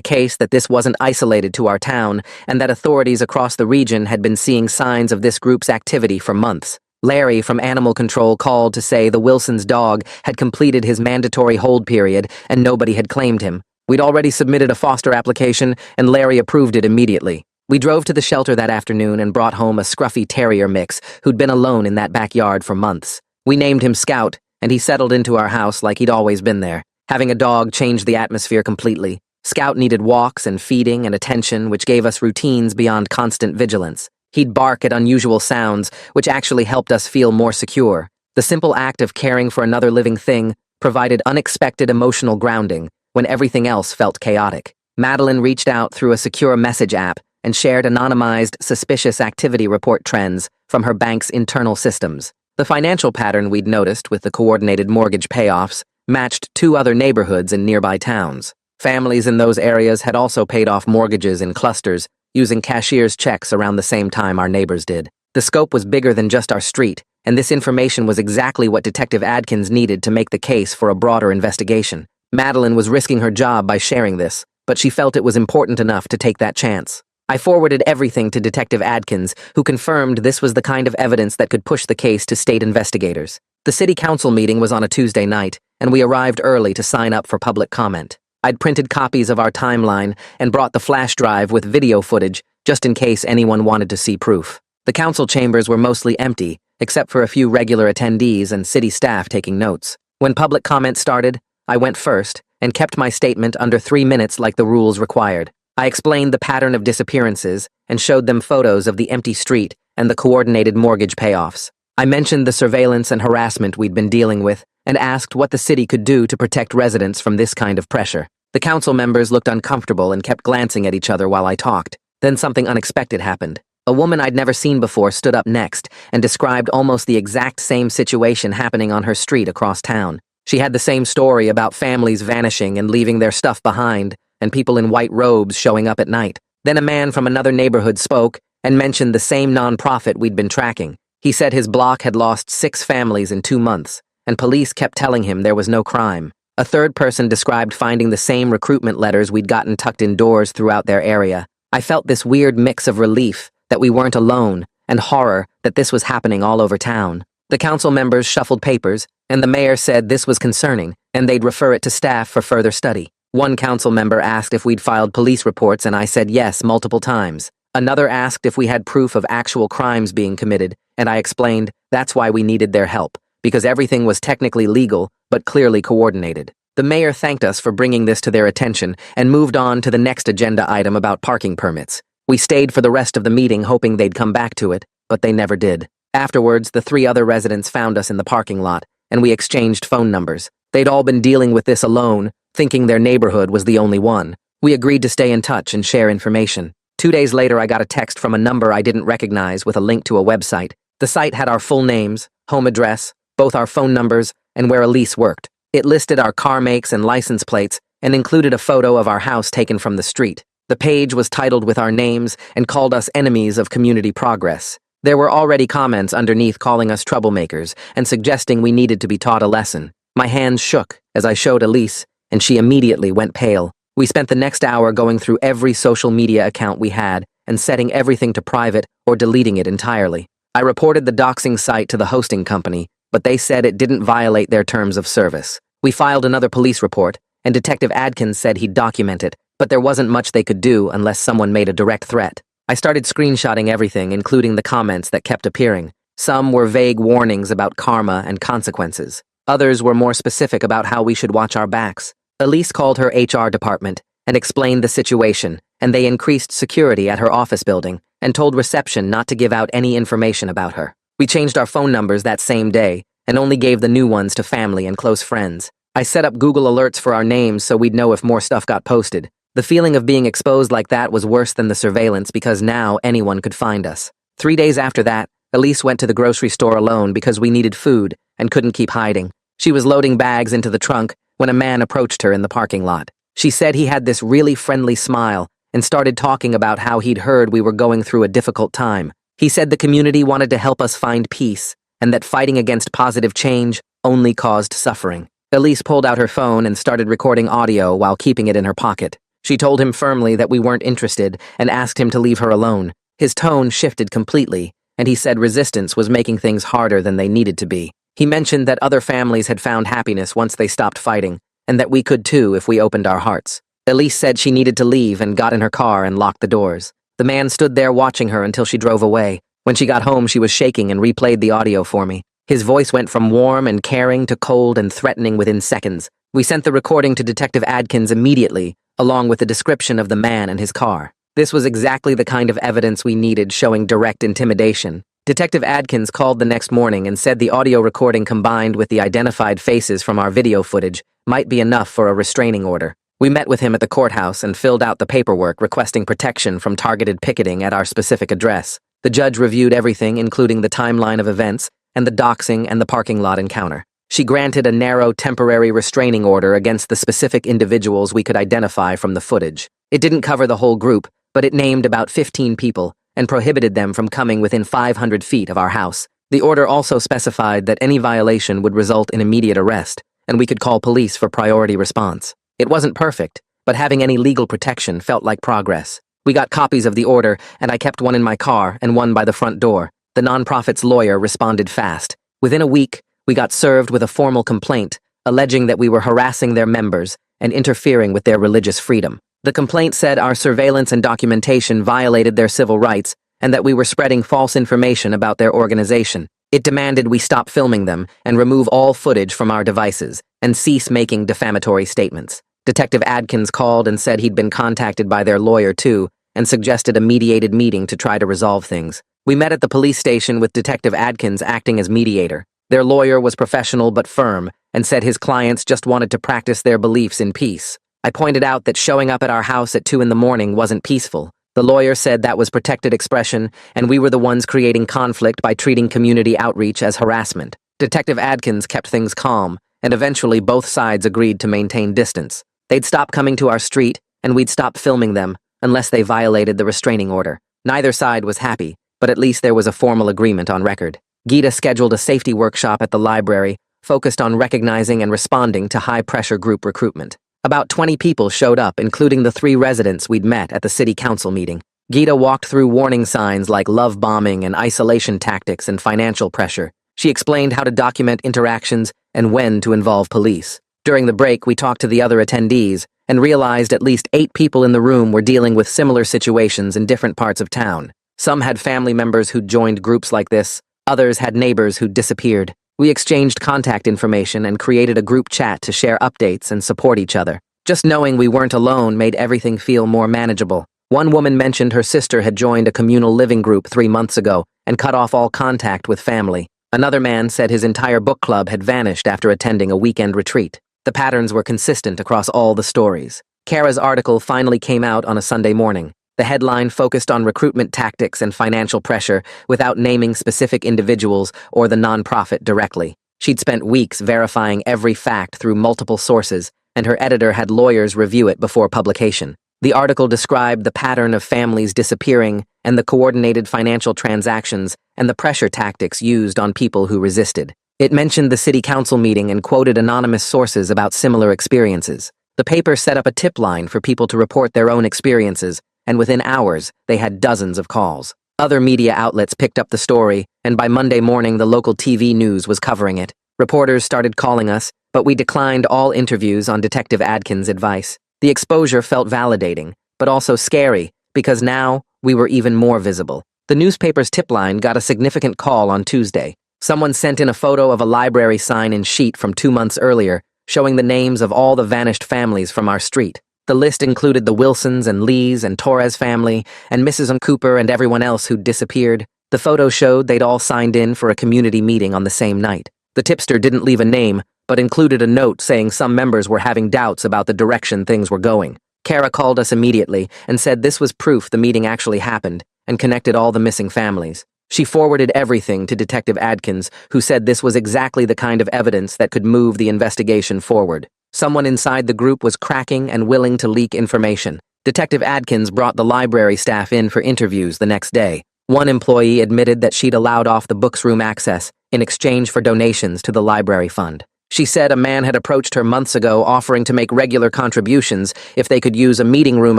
case that this wasn't isolated to our town, and that authorities across the region had been seeing signs of this group's activity for months. Larry from Animal Control called to say the Wilsons' dog had completed his mandatory hold period and nobody had claimed him. We'd already submitted a foster application, and Larry approved it immediately. We drove to the shelter that afternoon and brought home a scruffy terrier mix who'd been alone in that backyard for months. We named him Scout, and he settled into our house like he'd always been there. Having a dog changed the atmosphere completely. Scout needed walks and feeding and attention, which gave us routines beyond constant vigilance. He'd bark at unusual sounds, which actually helped us feel more secure. The simple act of caring for another living thing provided unexpected emotional grounding when everything else felt chaotic. Madeline reached out through a secure message app and shared anonymized suspicious activity report trends from her bank's internal systems. The financial pattern we'd noticed with the coordinated mortgage payoffs matched 2 other neighborhoods in nearby towns. Families in those areas had also paid off mortgages in clusters, using cashier's checks around the same time our neighbors did. The scope was bigger than just our street, and this information was exactly what Detective Adkins needed to make the case for a broader investigation. Madeline was risking her job by sharing this, but she felt it was important enough to take that chance. I forwarded everything to Detective Adkins, who confirmed this was the kind of evidence that could push the case to state investigators. The city council meeting was on a Tuesday night, and we arrived early to sign up for public comment. I'd printed copies of our timeline and brought the flash drive with video footage just in case anyone wanted to see proof. The council chambers were mostly empty, except for a few regular attendees and city staff taking notes. When public comment started, I went first and kept my statement under 3 minutes like the rules required. I explained the pattern of disappearances and showed them photos of the empty street and the coordinated mortgage payoffs. I mentioned the surveillance and harassment we'd been dealing with and asked what the city could do to protect residents from this kind of pressure. The council members looked uncomfortable and kept glancing at each other while I talked. Then something unexpected happened. A woman I'd never seen before stood up next and described almost the exact same situation happening on her street across town. She had the same story about families vanishing and leaving their stuff behind, and people in white robes showing up at night. Then a man from another neighborhood spoke and mentioned the same nonprofit we'd been tracking. He said his block had lost 6 families in 2 months, and police kept telling him there was no crime. A third person described finding the same recruitment letters we'd gotten tucked indoors throughout their area. I felt this weird mix of relief that we weren't alone and horror that this was happening all over town. The council members shuffled papers, and the mayor said this was concerning, and they'd refer it to staff for further study. One council member asked if we'd filed police reports, and I said yes multiple times. Another asked if we had proof of actual crimes being committed, and I explained that's why we needed their help, because everything was technically legal, but clearly coordinated. The mayor thanked us for bringing this to their attention and moved on to the next agenda item about parking permits. We stayed for the rest of the meeting hoping they'd come back to it, but they never did. Afterwards, the 3 other residents found us in the parking lot, and we exchanged phone numbers. They'd all been dealing with this alone, thinking their neighborhood was the only one. We agreed to stay in touch and share information. 2 days later, I got a text from a number I didn't recognize with a link to a website. The site had our full names, home address, both our phone numbers, and where Elise worked. It listed our car makes and license plates and included a photo of our house taken from the street. The page was titled with our names and called us enemies of community progress. There were already comments underneath calling us troublemakers and suggesting we needed to be taught a lesson. My hands shook as I showed Elise, and she immediately went pale. We spent the next hour going through every social media account we had and setting everything to private or deleting it entirely. I reported the doxing site to the hosting company, but they said it didn't violate their terms of service. We filed another police report, and Detective Adkins said he'd document it, but there wasn't much they could do unless someone made a direct threat. I started screenshotting everything, including the comments that kept appearing. Some were vague warnings about karma and consequences. Others were more specific about how we should watch our backs. Elise called her HR department and explained the situation, and they increased security at her office building and told reception not to give out any information about her. We changed our phone numbers that same day and only gave the new ones to family and close friends. I set up Google alerts for our names so we'd know if more stuff got posted. The feeling of being exposed like that was worse than the surveillance because now anyone could find us. 3 days after that, Elise went to the grocery store alone because we needed food and couldn't keep hiding. She was loading bags into the trunk when a man approached her in the parking lot. She said he had this really friendly smile and started talking about how he'd heard we were going through a difficult time. He said the community wanted to help us find peace, and that fighting against positive change only caused suffering. Elise pulled out her phone and started recording audio while keeping it in her pocket. She told him firmly that we weren't interested and asked him to leave her alone. His tone shifted completely, and he said resistance was making things harder than they needed to be. He mentioned that other families had found happiness once they stopped fighting, and that we could too if we opened our hearts. Elise said she needed to leave and got in her car and locked the doors. The man stood there watching her until she drove away. When she got home, she was shaking and replayed the audio for me. His voice went from warm and caring to cold and threatening within seconds. We sent the recording to Detective Adkins immediately, along with the description of the man and his car. This was exactly the kind of evidence we needed, showing direct intimidation. Detective Adkins called the next morning and said the audio recording combined with the identified faces from our video footage might be enough for a restraining order. We met with him at the courthouse and filled out the paperwork requesting protection from targeted picketing at our specific address. The judge reviewed everything, including the timeline of events and the doxing and the parking lot encounter. She granted a narrow temporary restraining order against the specific individuals we could identify from the footage. It didn't cover the whole group, but it named about 15 people and prohibited them from coming within 500 feet of our house. The order also specified that any violation would result in immediate arrest, and we could call police for priority response. It wasn't perfect, but having any legal protection felt like progress. We got copies of the order, and I kept one in my car and one by the front door. The nonprofit's lawyer responded fast. Within a week, we got served with a formal complaint, alleging that we were harassing their members and interfering with their religious freedom. The complaint said our surveillance and documentation violated their civil rights and that we were spreading false information about their organization. It demanded we stop filming them and remove all footage from our devices and cease making defamatory statements. Detective Adkins called and said he'd been contacted by their lawyer too and suggested a mediated meeting to try to resolve things. We met at the police station with Detective Adkins acting as mediator. Their lawyer was professional but firm and said his clients just wanted to practice their beliefs in peace. I pointed out that showing up at our house at 2 in the morning wasn't peaceful. The lawyer said that was protected expression and we were the ones creating conflict by treating community outreach as harassment. Detective Adkins kept things calm, and eventually both sides agreed to maintain distance. They'd stop coming to our street, and we'd stop filming them, unless they violated the restraining order. Neither side was happy, but at least there was a formal agreement on record. Gita scheduled a safety workshop at the library, focused on recognizing and responding to high-pressure group recruitment. About 20 people showed up, including the 3 residents we'd met at the city council meeting. Gita walked through warning signs like love bombing and isolation tactics and financial pressure. She explained how to document interactions and when to involve police. During the break, we talked to the other attendees and realized at least 8 people in the room were dealing with similar situations in different parts of town. Some had family members who'd joined groups like this. Others had neighbors who'd disappeared. We exchanged contact information and created a group chat to share updates and support each other. Just knowing we weren't alone made everything feel more manageable. One woman mentioned her sister had joined a communal living group 3 months ago and cut off all contact with family. Another man said his entire book club had vanished after attending a weekend retreat. The patterns were consistent across all the stories. Kara's article finally came out on a Sunday morning. The headline focused on recruitment tactics and financial pressure without naming specific individuals or the nonprofit directly. She'd spent weeks verifying every fact through multiple sources, and her editor had lawyers review it before publication. The article described the pattern of families disappearing and the coordinated financial transactions and the pressure tactics used on people who resisted. It mentioned the city council meeting and quoted anonymous sources about similar experiences. The paper set up a tip line for people to report their own experiences, and within hours, they had dozens of calls. Other media outlets picked up the story, and by Monday morning, the local TV news was covering it. Reporters started calling us, but we declined all interviews on Detective Adkins' advice. The exposure felt validating, but also scary, because now we were even more visible. The newspaper's tip line got a significant call on Tuesday. Someone sent in a photo of a library sign and sheet from 2 months earlier, showing the names of all the vanished families from our street. The list included the Wilsons and Lees and Torres family, and Mrs. Cooper and everyone else who'd disappeared. The photo showed they'd all signed in for a community meeting on the same night. The tipster didn't leave a name, but included a note saying some members were having doubts about the direction things were going. Kara called us immediately and said this was proof the meeting actually happened, and connected all the missing families. She forwarded everything to Detective Adkins, who said this was exactly the kind of evidence that could move the investigation forward. Someone inside the group was cracking and willing to leak information. Detective Adkins brought the library staff in for interviews the next day. One employee admitted that she'd allowed off the books room access in exchange for donations to the library fund. She said a man had approached her months ago offering to make regular contributions if they could use a meeting room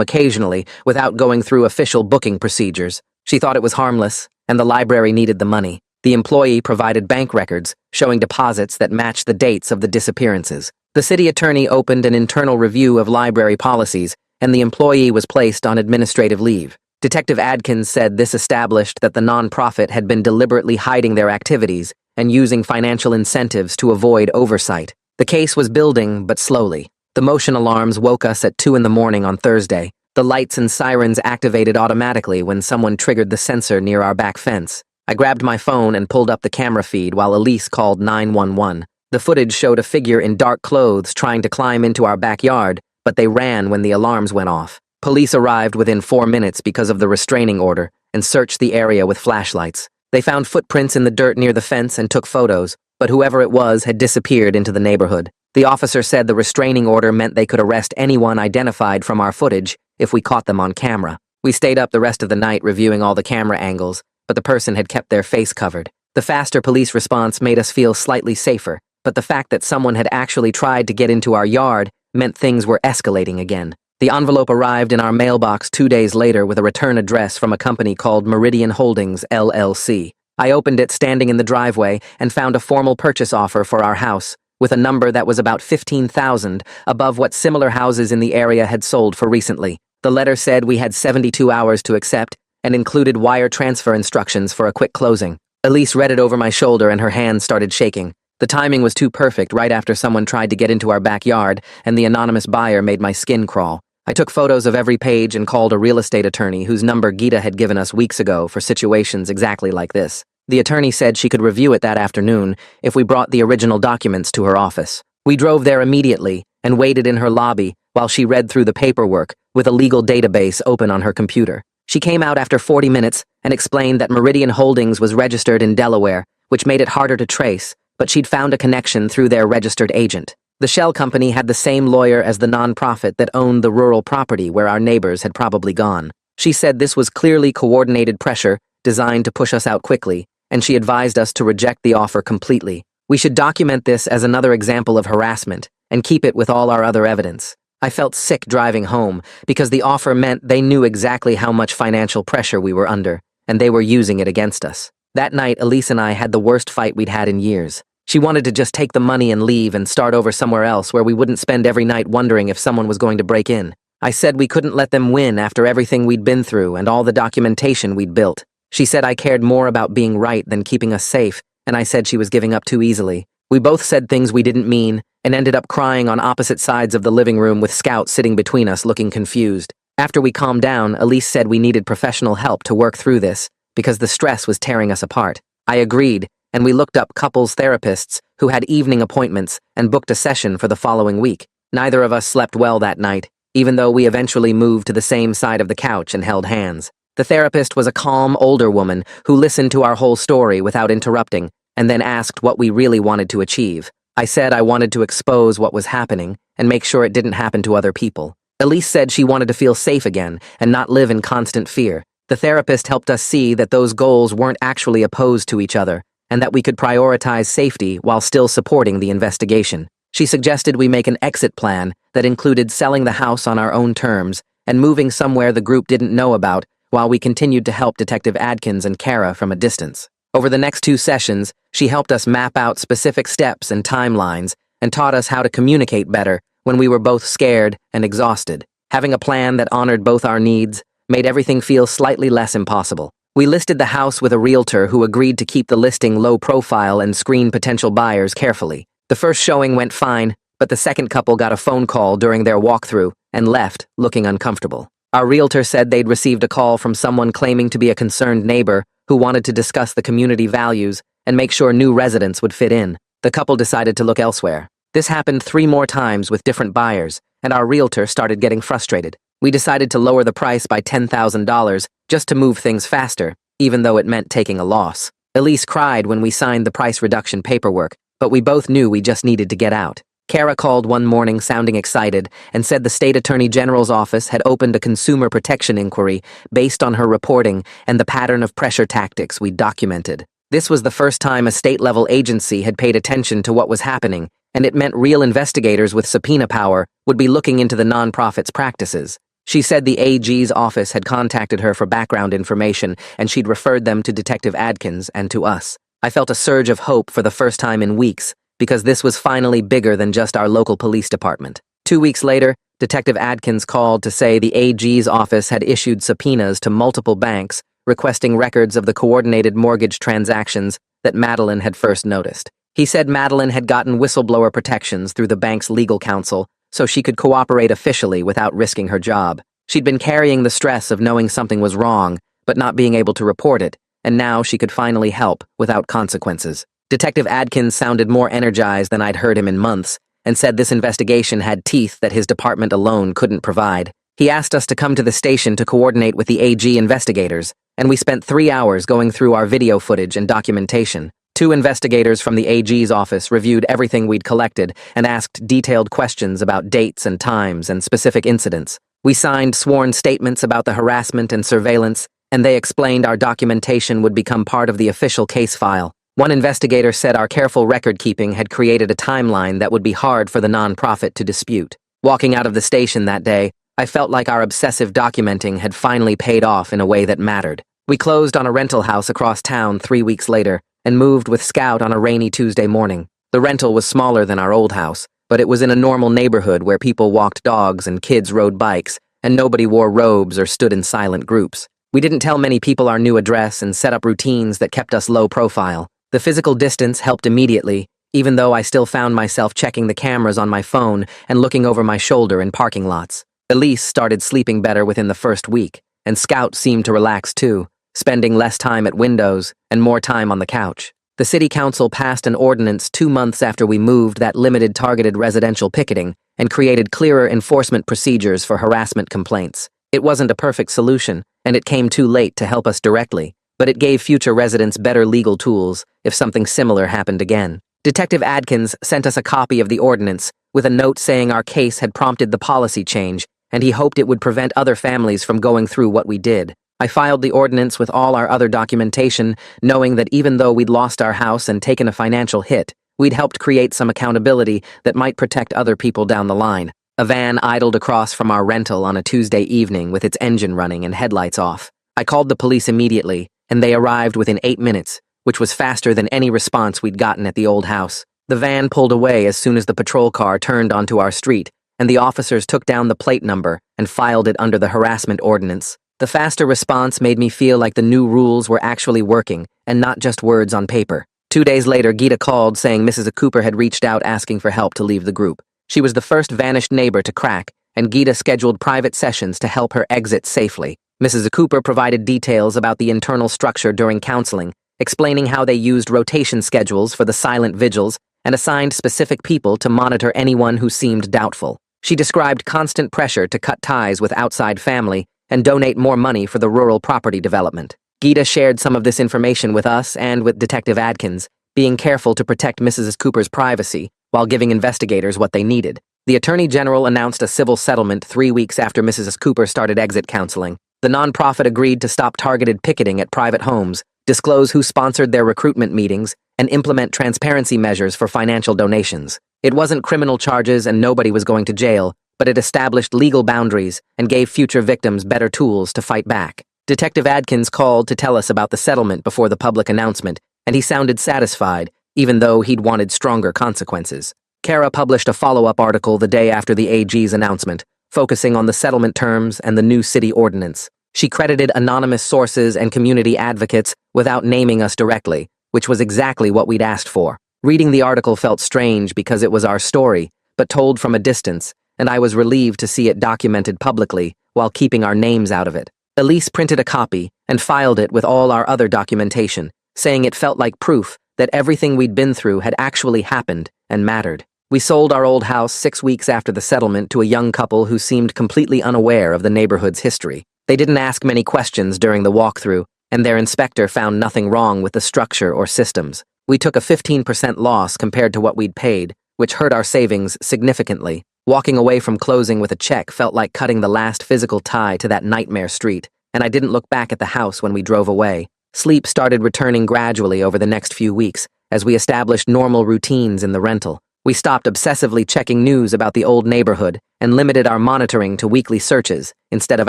occasionally without going through official booking procedures. She thought it was harmless, and the library needed the money. The employee provided bank records showing deposits that matched the dates of the disappearances. The city attorney opened an internal review of library policies, and the employee was placed on administrative leave. Detective Adkins said this established that the nonprofit had been deliberately hiding their activities and using financial incentives to avoid oversight. The case was building, but slowly. The motion alarms woke us at 2 in the morning on Thursday. The lights and sirens activated automatically when someone triggered the sensor near our back fence. I grabbed my phone and pulled up the camera feed while Elise called 911. The footage showed a figure in dark clothes trying to climb into our backyard, but they ran when the alarms went off. Police arrived within 4 minutes because of the restraining order and searched the area with flashlights. They found footprints in the dirt near the fence and took photos, but whoever it was had disappeared into the neighborhood. The officer said the restraining order meant they could arrest anyone identified from our footage if we caught them on camera. We stayed up the rest of the night reviewing all the camera angles, but the person had kept their face covered. The faster police response made us feel slightly safer, but the fact that someone had actually tried to get into our yard meant things were escalating again. The envelope arrived in our mailbox 2 days later with a return address from a company called Meridian Holdings, LLC. I opened it standing in the driveway and found a formal purchase offer for our house, with a number that was about $15,000 above what similar houses in the area had sold for recently. The letter said we had 72 hours to accept and included wire transfer instructions for a quick closing. Elise read it over my shoulder and her hands started shaking. The timing was too perfect right after someone tried to get into our backyard and the anonymous buyer made my skin crawl. I took photos of every page and called a real estate attorney whose number Gita had given us weeks ago for situations exactly like this. The attorney said she could review it that afternoon if we brought the original documents to her office. We drove there immediately and waited in her lobby while she read through the paperwork with a legal database open on her computer. She came out after 40 minutes and explained that Meridian Holdings was registered in Delaware, which made it harder to trace, but she'd found a connection through their registered agent. The shell company had the same lawyer as the nonprofit that owned the rural property where our neighbors had probably gone. She said this was clearly coordinated pressure designed to push us out quickly, and she advised us to reject the offer completely. We should document this as another example of harassment and keep it with all our other evidence. I felt sick driving home because the offer meant they knew exactly how much financial pressure we were under, and they were using it against us. That night, Elise and I had the worst fight we'd had in years. She wanted to just take the money and leave and start over somewhere else where we wouldn't spend every night wondering if someone was going to break in. I said we couldn't let them win after everything we'd been through and all the documentation we'd built. She said I cared more about being right than keeping us safe, and I said she was giving up too easily. We both said things we didn't mean and ended up crying on opposite sides of the living room with Scout sitting between us looking confused. After we calmed down, Elise said we needed professional help to work through this because the stress was tearing us apart. I agreed, and we looked up couples therapists who had evening appointments and booked a session for the following week. Neither of us slept well that night, even though we eventually moved to the same side of the couch and held hands. The therapist was a calm, older woman who listened to our whole story without interrupting and then asked what we really wanted to achieve. I said I wanted to expose what was happening and make sure it didn't happen to other people. Elise said she wanted to feel safe again and not live in constant fear. The therapist helped us see that those goals weren't actually opposed to each other, and that we could prioritize safety while still supporting the investigation. She suggested we make an exit plan that included selling the house on our own terms and moving somewhere the group didn't know about while we continued to help Detective Adkins and Kara from a distance. Over the next 2 sessions, she helped us map out specific steps and timelines and taught us how to communicate better when we were both scared and exhausted. Having a plan that honored both our needs made everything feel slightly less impossible. We listed the house with a realtor who agreed to keep the listing low profile and screen potential buyers carefully. The first showing went fine, but the second couple got a phone call during their walkthrough and left, looking uncomfortable. Our realtor said they'd received a call from someone claiming to be a concerned neighbor who wanted to discuss the community values and make sure new residents would fit in. The couple decided to look elsewhere. This happened 3 more times with different buyers, and our realtor started getting frustrated. We decided to lower the price by $10,000 just to move things faster, even though it meant taking a loss. Elise cried when we signed the price reduction paperwork, but we both knew we just needed to get out. Kara called one morning sounding excited and said the state attorney general's office had opened a consumer protection inquiry based on her reporting and the pattern of pressure tactics we'd documented. This was the first time a state-level agency had paid attention to what was happening, and it meant real investigators with subpoena power would be looking into the nonprofit's practices. She said the AG's office had contacted her for background information, and she'd referred them to Detective Adkins and to us. I felt a surge of hope for the first time in weeks, because this was finally bigger than just our local police department. 2 weeks later, Detective Adkins called to say the AG's office had issued subpoenas to multiple banks requesting records of the coordinated mortgage transactions that Madeline had first noticed. He said Madeline had gotten whistleblower protections through the bank's legal counsel so she could cooperate officially without risking her job. She'd been carrying the stress of knowing something was wrong, but not being able to report it, and now she could finally help without consequences. Detective Adkins sounded more energized than I'd heard him in months, and said this investigation had teeth that his department alone couldn't provide. He asked us to come to the station to coordinate with the AG investigators, and we spent 3 hours going through our video footage and documentation. 2 investigators from the AG's office reviewed everything we'd collected and asked detailed questions about dates and times and specific incidents. We signed sworn statements about the harassment and surveillance, and they explained our documentation would become part of the official case file. One investigator said our careful record-keeping had created a timeline that would be hard for the nonprofit to dispute. Walking out of the station that day, I felt like our obsessive documenting had finally paid off in a way that mattered. We closed on a rental house across town 3 weeks later and moved with Scout on a rainy Tuesday morning. The rental was smaller than our old house, but it was in a normal neighborhood where people walked dogs and kids rode bikes, and nobody wore robes or stood in silent groups. We didn't tell many people our new address and set up routines that kept us low profile. The physical distance helped immediately, even though I still found myself checking the cameras on my phone and looking over my shoulder in parking lots. Elise started sleeping better within the first week, and Scout seemed to relax too, spending less time at windows and more time on the couch. The city council passed an ordinance 2 months after we moved that limited targeted residential picketing and created clearer enforcement procedures for harassment complaints. It wasn't a perfect solution, and it came too late to help us directly, but it gave future residents better legal tools if something similar happened again. Detective Adkins sent us a copy of the ordinance with a note saying our case had prompted the policy change, and he hoped it would prevent other families from going through what we did. I filed the ordinance with all our other documentation, knowing that even though we'd lost our house and taken a financial hit, we'd helped create some accountability that might protect other people down the line. A van idled across from our rental on a Tuesday evening with its engine running and headlights off. I called the police immediately, and they arrived within 8 minutes, which was faster than any response we'd gotten at the old house. The van pulled away as soon as the patrol car turned onto our street, and the officers took down the plate number and filed it under the harassment ordinance. The faster response made me feel like the new rules were actually working, and not just words on paper. 2 days later, Gita called saying Mrs. Cooper had reached out asking for help to leave the group. She was the first vanished neighbor to crack, and Gita scheduled private sessions to help her exit safely. Mrs. Cooper provided details about the internal structure during counseling, explaining how they used rotation schedules for the silent vigils and assigned specific people to monitor anyone who seemed doubtful. She described constant pressure to cut ties with outside family and donate more money for the rural property development. Gita shared some of this information with us and with Detective Adkins, being careful to protect Mrs. Cooper's privacy while giving investigators what they needed. The Attorney General announced a civil settlement 3 weeks after Mrs. Cooper started exit counseling. The nonprofit agreed to stop targeted picketing at private homes, disclose who sponsored their recruitment meetings, and implement transparency measures for financial donations. It wasn't criminal charges and nobody was going to jail, but it established legal boundaries and gave future victims better tools to fight back. Detective Adkins called to tell us about the settlement before the public announcement, and he sounded satisfied, even though he'd wanted stronger consequences. Kara published a follow-up article the day after the AG's announcement, focusing on the settlement terms and the new city ordinance. She credited anonymous sources and community advocates without naming us directly, which was exactly what we'd asked for. Reading the article felt strange because it was our story, but told from a distance, and I was relieved to see it documented publicly while keeping our names out of it. Elise printed a copy and filed it with all our other documentation, saying it felt like proof that everything we'd been through had actually happened and mattered. We sold our old house 6 weeks after the settlement to a young couple who seemed completely unaware of the neighborhood's history. They didn't ask many questions during the walkthrough, and their inspector found nothing wrong with the structure or systems. We took a 15% loss compared to what we'd paid, which hurt our savings significantly. Walking away from closing with a check felt like cutting the last physical tie to that nightmare street, and I didn't look back at the house when we drove away. Sleep started returning gradually over the next few weeks as we established normal routines in the rental. We stopped obsessively checking news about the old neighborhood and limited our monitoring to weekly searches instead of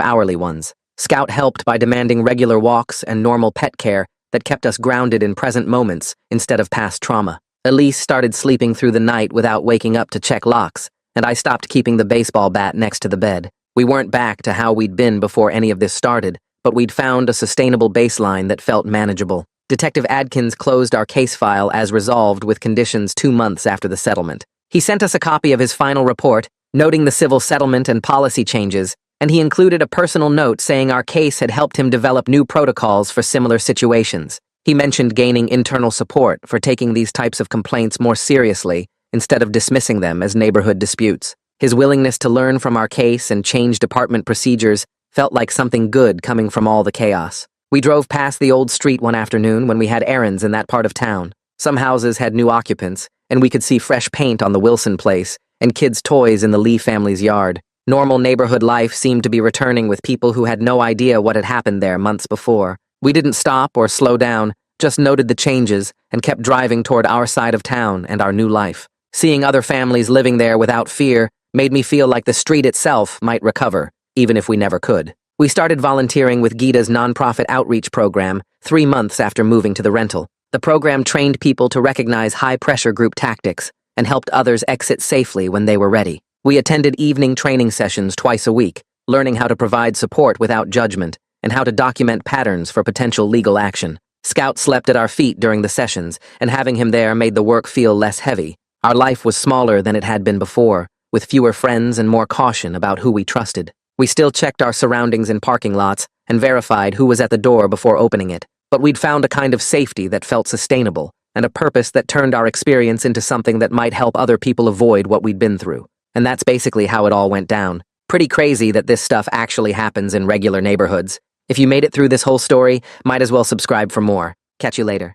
hourly ones. Scout helped by demanding regular walks and normal pet care that kept us grounded in present moments instead of past trauma. Elise started sleeping through the night without waking up to check locks, and I stopped keeping the baseball bat next to the bed. We weren't back to how we'd been before any of this started, but we'd found a sustainable baseline that felt manageable. Detective Adkins closed our case file as resolved with conditions 2 months after the settlement. He sent us a copy of his final report, noting the civil settlement and policy changes, and he included a personal note saying our case had helped him develop new protocols for similar situations. He mentioned gaining internal support for taking these types of complaints more seriously instead of dismissing them as neighborhood disputes. His willingness to learn from our case and change department procedures felt like something good coming from all the chaos. We drove past the old street one afternoon when we had errands in that part of town. Some houses had new occupants, and we could see fresh paint on the Wilson place and kids' toys in the Lee family's yard. Normal neighborhood life seemed to be returning with people who had no idea what had happened there months before. We didn't stop or slow down, just noted the changes and kept driving toward our side of town and our new life. Seeing other families living there without fear made me feel like the street itself might recover, even if we never could. We started volunteering with Gita's nonprofit outreach program 3 months after moving to the rental. The program trained people to recognize high-pressure group tactics and helped others exit safely when they were ready. We attended evening training sessions twice a week, learning how to provide support without judgment and how to document patterns for potential legal action. Scout slept at our feet during the sessions, and having him there made the work feel less heavy. Our life was smaller than it had been before, with fewer friends and more caution about who we trusted. We still checked our surroundings in parking lots and verified who was at the door before opening it, but we'd found a kind of safety that felt sustainable and a purpose that turned our experience into something that might help other people avoid what we'd been through. And that's basically how it all went down. Pretty crazy that this stuff actually happens in regular neighborhoods. If you made it through this whole story, might as well subscribe for more. Catch you later.